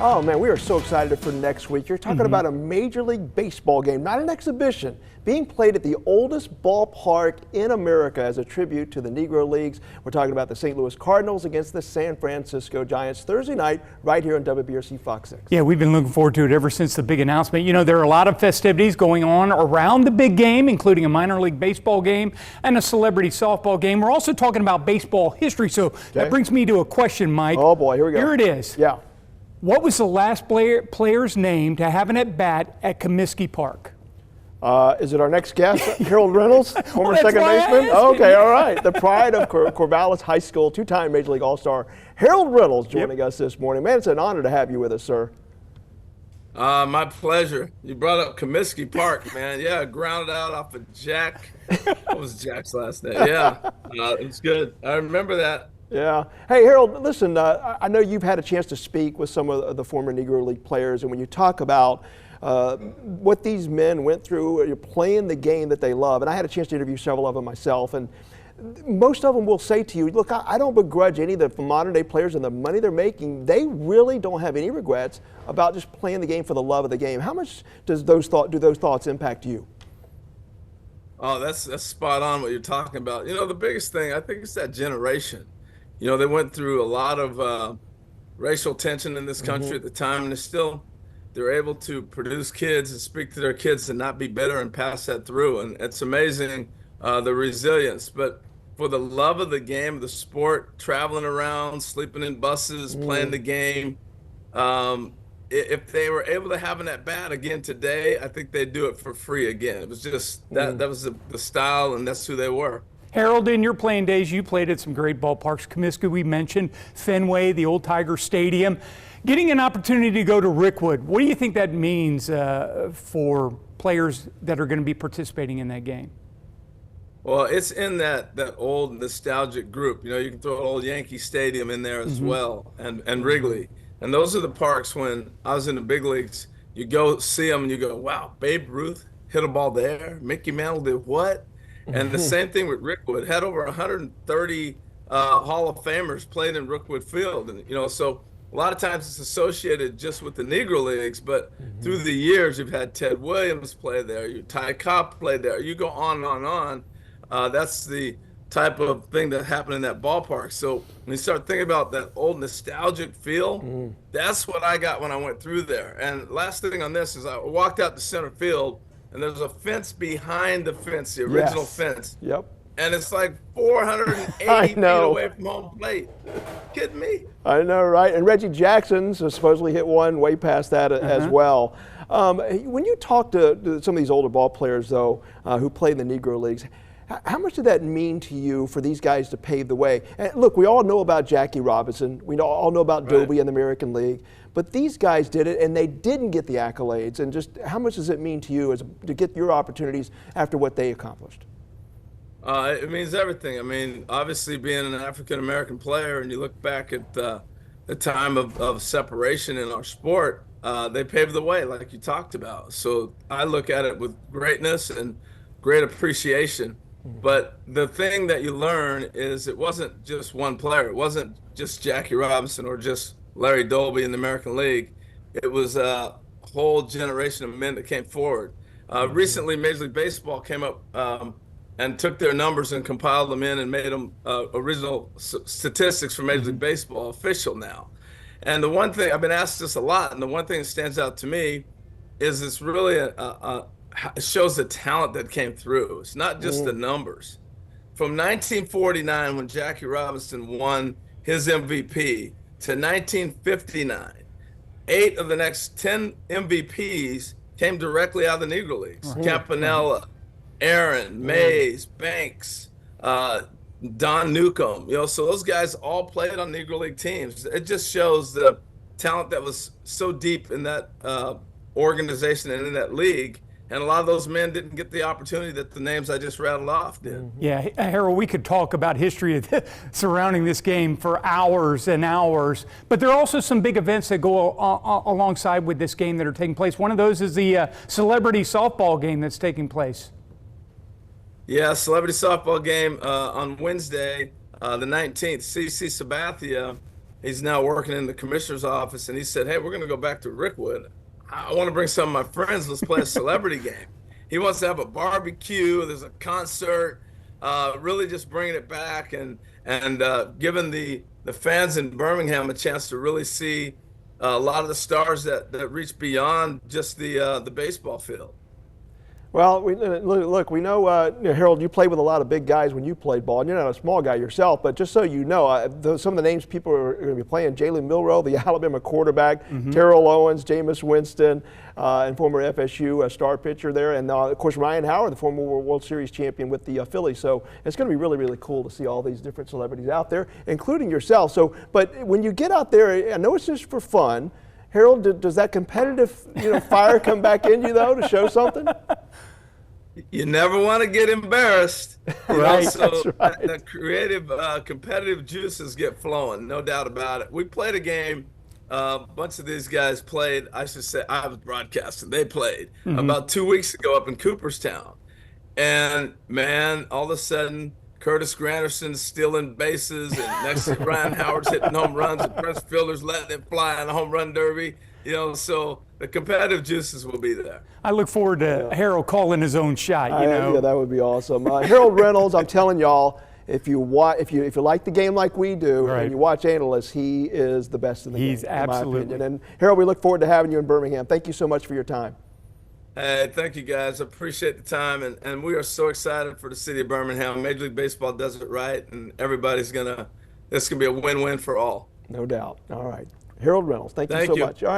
Oh man, we are so excited for next week. You're talking about a Major League Baseball game, not an exhibition, being played at the oldest ballpark in America as a tribute to the Negro Leagues. We're talking about the St. Louis Cardinals against the San Francisco Giants Thursday night right here on WBRC Fox 6. Yeah, we've been looking forward to it ever since the big announcement. You know, there are a lot of festivities going on around the big game, including a minor league baseball game and a celebrity softball game. We're also talking about baseball history, so that brings me to a question, Mike. Oh boy, here we go. Here it is. Yeah. What was the last player's name to have an at-bat at Comiskey Park? Is it our next guest, Harold Reynolds, former That's second why I baseman? asked Okay, all right. The pride of Corvallis High School, two-time Major League All-Star, Harold Reynolds joining us this morning. Man, it's an honor to have you with us, sir. My pleasure. You brought up Comiskey Park, man. Yeah, grounded out off of Jack. What was Jack's last name? Yeah, it was good. I remember that. Yeah. Hey, Harold, listen, I know you've had a chance to speak with some of the former Negro League players, and when you talk about what these men went through, you're playing the game that they love, and I had a chance to interview several of them myself, and most of them will say to you, look, I don't begrudge any of the modern day players and the money they're making. They really don't have any regrets about just playing the game for the love of the game. How much do those thoughts impact you? Oh, that's spot on what you're talking about. You know, the biggest thing, I think it's that generation. You know, they went through a lot of racial tension in this country at the time, and they're able to produce kids and speak to their kids and not be bitter and pass that through. And it's amazing, the resilience. But for the love of the game, the sport, traveling around, sleeping in buses, playing the game, if they were able to have an at-bat again today, I think they'd do it for free again. It was just that was the style, and that's who they were. Harold, in your playing days, you played at some great ballparks. Comiskey, we mentioned, Fenway, the old Tiger Stadium. Getting an opportunity to go to Rickwood, what do you think that means for players that are going to be participating in that game? Well, it's in that old nostalgic group. You know, you can throw an old Yankee Stadium in there as well, and Wrigley. And those are the parks when I was in the big leagues, you go see them and you go, wow, Babe Ruth hit a ball there. Mickey Mantle did what? And the same thing with Rickwood. Had over 130 Hall of Famers played in Rickwood Field. And, you know, so a lot of times it's associated just with the Negro Leagues, but through the years, you've had Ted Williams play there, Ty Cobb played there. You go on and on and on. That's the type of thing that happened in that ballpark. So when you start thinking about that old nostalgic feel, that's what I got when I went through there. And last thing on this is I walked out to center field, and there's a fence behind the fence, the original fence. Yep. And it's like 480 feet away from home plate. Kidding me? I know, right? And Reggie Jackson supposedly hit one way past that as well. When you talk to some of these older ball players, though, who play in the Negro Leagues, how much did that mean to you for these guys to pave the way? And look, we all know about Jackie Robinson. We all know about Dobie in the American League. But these guys did it, and they didn't get the accolades. And just how much does it mean to you to get your opportunities after what they accomplished? It means everything. I mean, obviously being an African-American player, and you look back at the time of separation in our sport, they paved the way like you talked about. So I look at it with greatness and great appreciation. But the thing that you learn is it wasn't just one player. It wasn't just Jackie Robinson or just Larry Dolby in the American League. It was a whole generation of men that came forward. Recently, Major League Baseball came up and took their numbers and compiled them in and made them original statistics for Major League Baseball official now. And the one thing, I've been asked this a lot, and the one thing that stands out to me is it's really it shows the talent that came through. It's not just the numbers. From 1949, when Jackie Robinson won his MVP, to 1959, 8 of the next 10 MVPs came directly out of the Negro Leagues. Campanella, Aaron, Mays, Banks, Don Newcomb. You know, so those guys all played on Negro League teams. It just shows the talent that was so deep in that organization and in that league. And a lot of those men didn't get the opportunity that the names I just rattled off did. Yeah, Harold, we could talk about history surrounding this game for hours and hours, but there are also some big events that go alongside with this game that are taking place. One of those is the celebrity softball game that's taking place. Yeah, celebrity softball game on Wednesday, the 19th. CC Sabathia He's now working in the commissioner's office, and he said, "Hey, we're going to go back to Rickwood. I want to bring some of my friends. Let's play a celebrity game." He wants to have a barbecue. There's a concert. Really just bringing it back and giving the fans in Birmingham a chance to really see a lot of the stars that reach beyond just the baseball field. Well, look, we know, Harold, you played with a lot of big guys when you played ball, and you're not a small guy yourself, but just so you know, some of the names people are going to be playing: Jalen Milroe, the Alabama quarterback, Terrell Owens, Jameis Winston, and former FSU star pitcher there, and of course Ryan Howard, the former World Series champion with the Phillies. So it's going to be really, really cool to see all these different celebrities out there, including yourself. So, but when you get out there, I know it's just for fun. Harold, does that competitive fire come back in you, though, to show something? You never want to get embarrassed. Right, so that's right. The creative, competitive juices get flowing, no doubt about it. We played a game. A bunch of these guys played. I should say I was broadcasting. They played about 2 weeks ago up in Cooperstown. And, man, all of a sudden, Curtis Granderson's stealing bases, and next to Ryan Howard's hitting home runs, and Prince Fielder's letting it fly in the home run derby. So the competitive juices will be there. I look forward to Harold calling his own shot. Yeah, that would be awesome. Harold Reynolds, I'm telling y'all, if you like the game like we do, and you watch Analyst, he is the best in the game. He's absolutely. In my opinion. And Harold, we look forward to having you in Birmingham. Thank you so much for your time. Hey, thank you guys. I appreciate the time, and we are so excited for the city of Birmingham. Major League Baseball does it right, and this is gonna be a win-win for all. No doubt. All right. Harold Reynolds, thank you so much. All right.